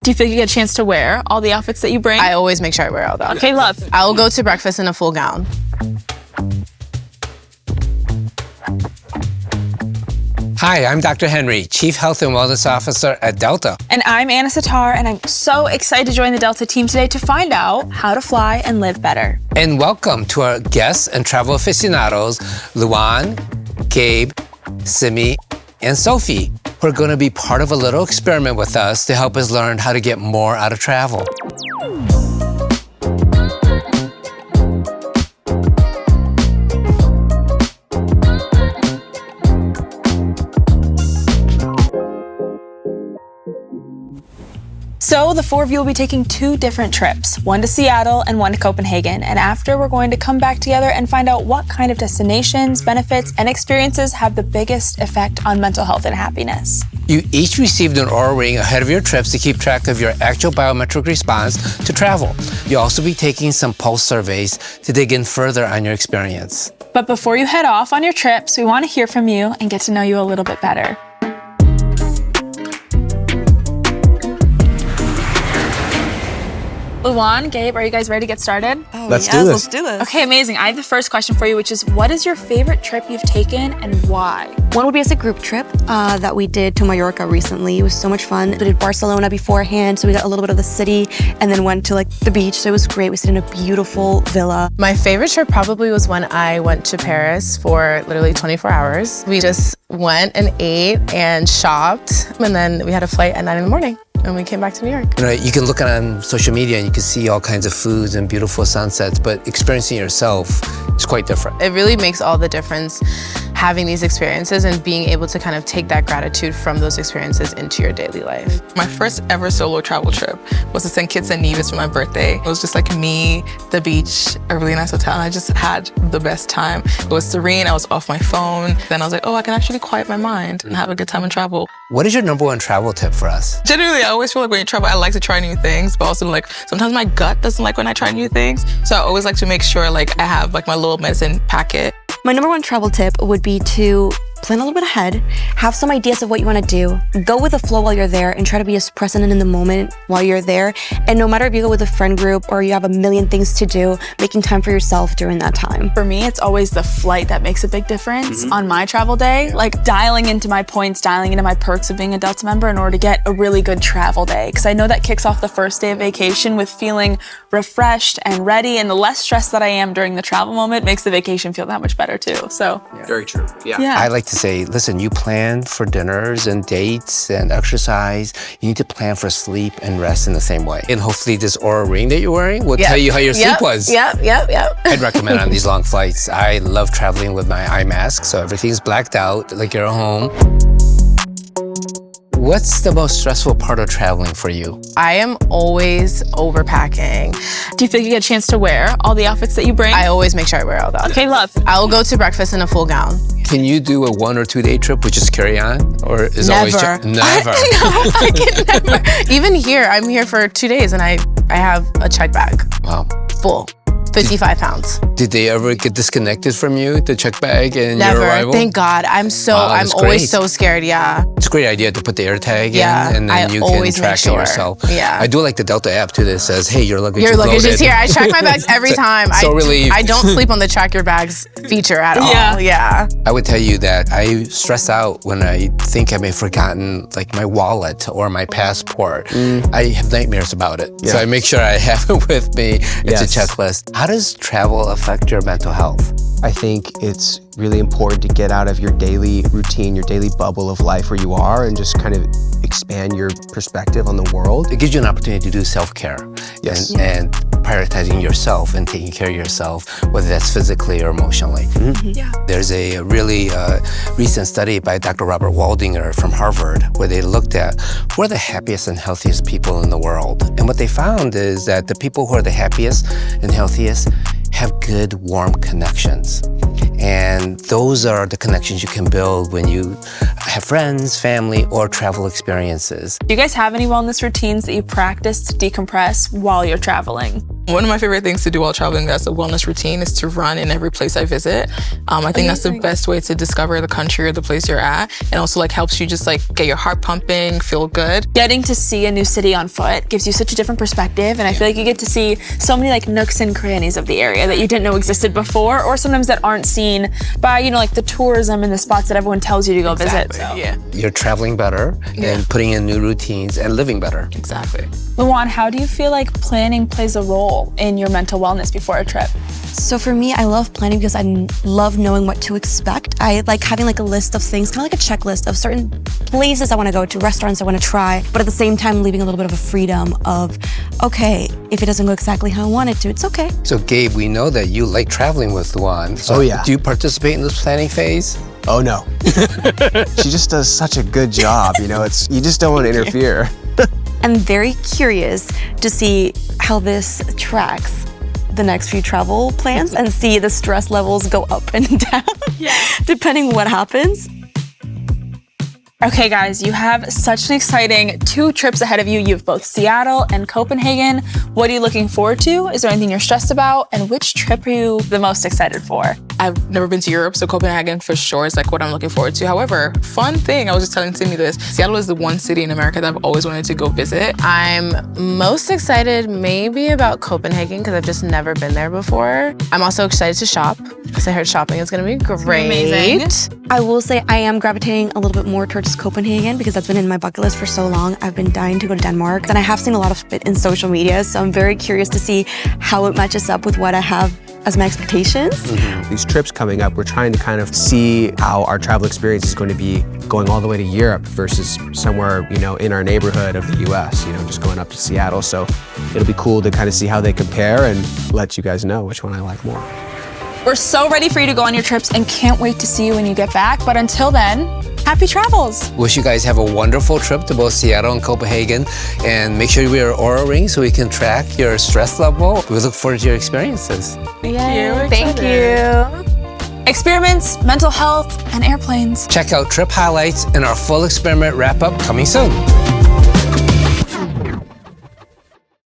Do you feel you get a chance to wear all the outfits that you bring? I always make sure I wear all the outfits. Okay, love. I will go to breakfast in a full gown. Hi, I'm Dr. Henry, Chief Health and Wellness Officer at Delta. And I'm Anna Sitar, and I'm so excited to join the Delta team today to find out how to fly and live better. And welcome to our guests and travel aficionados, Luan, Gabe, Simi, and Sophie, who are going to be part of a little experiment with us to help us learn how to get more out of travel. So the four of you will be taking two different trips, one to Seattle and one to Copenhagen. And after, we're going to come back together and find out what kind of destinations, benefits, and experiences have the biggest effect on mental health and happiness. You each received an Oura Ring ahead of your trips to keep track of your actual biometric response to travel. You'll also be taking some pulse surveys to dig in further on your experience. But before you head off on your trips, we want to hear from you and get to know you a little bit better. Luan, Gabe, are you guys ready to get started? Oh, let's do this. Okay, amazing. I have the first question for you, which is, what is your favorite trip you've taken and why? One would be as a group trip that we did to Mallorca recently. It was so much fun. We did Barcelona beforehand, so we got a little bit of the city and then went to like the beach, so it was great. We stayed in a beautiful villa. My favorite trip probably was when I went to Paris for literally 24 hours. We just went and ate and shopped, and then we had a flight at 9 in the morning. And we came back to New York. You know, you can look on social media and you can see all kinds of foods and beautiful sunsets, but experiencing it yourself is quite different. It really makes all the difference having these experiences and being able to kind of take that gratitude from those experiences into your daily life. My first ever solo travel trip was to St. Kitts and Nevis for my birthday. It was just like me, the beach, a really nice hotel, and I just had the best time. It was serene, I was off my phone. Then I was like, oh, I can actually quiet my mind and have a good time and travel. What is your number one travel tip for us? Generally, I always feel like when you travel, I like to try new things, but also like sometimes my gut doesn't like when I try new things. So I always like to make sure like I have like my little medicine packet. My number one travel tip would be to plan a little bit ahead, have some ideas of what you want to do, go with the flow while you're there, and try to be as present in the moment while you're there. And no matter if you go with a friend group or you have a million things to do, making time for yourself during that time. For me, it's always the flight that makes a big difference on my travel day. Like dialing into my points, dialing into my perks of being a Delta member in order to get a really good travel day. Because I know that kicks off the first day of vacation with feeling refreshed and ready, and the less stressed that I am during the travel moment makes the vacation feel that much better too. So Very true. Yeah. I like to say, listen, you plan for dinners and dates and exercise. You need to plan for sleep and rest in the same way. And hopefully this Oura Ring that you're wearing will tell you how your sleep was. Yep. I'd recommend on these long flights. I love traveling with my eye mask, so everything's blacked out like you're at home. What's the most stressful part of traveling for you? I am always overpacking. do you feel you get a chance to wear all the outfits that you bring? I always make sure I wear all the outfits. Okay, love. I will go to breakfast in a full gown. Can you do a 1 or 2 day trip with just carry on? Or is Never. always never? No, I can never. Even here, I'm here for 2 days and I have a check bag. Wow. Full. 55 pounds. Did they ever get disconnected from you, the check bag and Never. your arrival? Thank God. I'm that's always great. so scared, yeah. It's a great idea to put the AirTag Yeah, in, and then I you can always track make sure. it yourself. Yeah. I do like the Delta app too that says, hey, your luggage Your is luggage loaded. is here. I check my bags every time. So relieved. I don't sleep on the track your bags feature at all. Yeah. I would tell you that I stress out when I think I may have forgotten like my wallet or my passport. I have nightmares about it. So I make sure I have it with me. It's a checklist. How does travel affect your mental health? I think it's really important to get out of your daily routine, your daily bubble of life where you are, and just kind of expand your perspective on the world. It gives you an opportunity to do self-care and prioritizing yourself and taking care of yourself, whether that's physically or emotionally. There's a really recent study by Dr. Robert Waldinger from Harvard where they looked at who are the happiest and healthiest people in the world. And what they found is that the people who are the happiest and healthiest have good, warm connections. And those are the connections you can build when you have friends, family, or travel experiences. Do you guys have any wellness routines that you practice to decompress while you're traveling? One of my favorite things to do while traveling as a wellness routine is to run in every place I visit. I think that's the best way to discover the country or the place you're at. And also like helps you just like get your heart pumping, feel good. Getting to see a new city on foot gives you such a different perspective. And I feel like you get to see so many like nooks and crannies of the area that you didn't know existed before, or sometimes that aren't seen by, you know, like the tourism and the spots that everyone tells you to go visit. So. Yeah, You're traveling better and putting in new routines and living better. exactly. Luan, how do you feel like planning plays a role in your mental wellness before a trip? So for me, I love planning because I love knowing what to expect. I like having like a list of things, kind of like a checklist of certain places I want to go to, restaurants I want to try, but at the same time leaving a little bit of a freedom of, okay, if it doesn't go exactly how I want it to, it's okay. So Gabe, we know that you like traveling with Luan. So Oh, yeah. Do you participate in this planning phase? Oh no. She just does such a good job, you know, you just don't want to interfere. I'm very curious to see how this tracks the next few travel plans and see the stress levels go up and down depending what happens. Okay, guys, you have such an exciting 2 trips ahead of you. You have both Seattle and Copenhagen. What are you looking forward to? Is there anything you're stressed about? And which trip are you the most excited for? I've never been to Europe, so Copenhagen for sure is like what I'm looking forward to. However, fun thing, I was just telling Timmy this, Seattle is the one city in America that I've always wanted to go visit. I'm most excited maybe about Copenhagen because I've just never been there before. I'm also excited to shop because I heard shopping is gonna be great. Amazing. I will say I am gravitating a little bit more towards Copenhagen because that's been in my bucket list for so long. I've been dying to go to Denmark, and I have seen a lot of it in social media, so I'm very curious to see how it matches up with what I have as my expectations. These trips coming up, we're trying to kind of see how our travel experience is going to be going all the way to Europe versus somewhere, you know, in our neighborhood of the US, you know, just going up to Seattle. So it'll be cool to kind of see how they compare and let you guys know which one I like more. We're so ready for you to go on your trips and can't wait to see you when you get back. But until then, happy travels. Wish you guys have a wonderful trip to both Seattle and Copenhagen, and make sure you wear Aura Ring so we can track your stress level. We look forward to your experiences. Thank you. Experiments, mental health, and airplanes. Check out trip highlights and our full experiment wrap-up coming soon.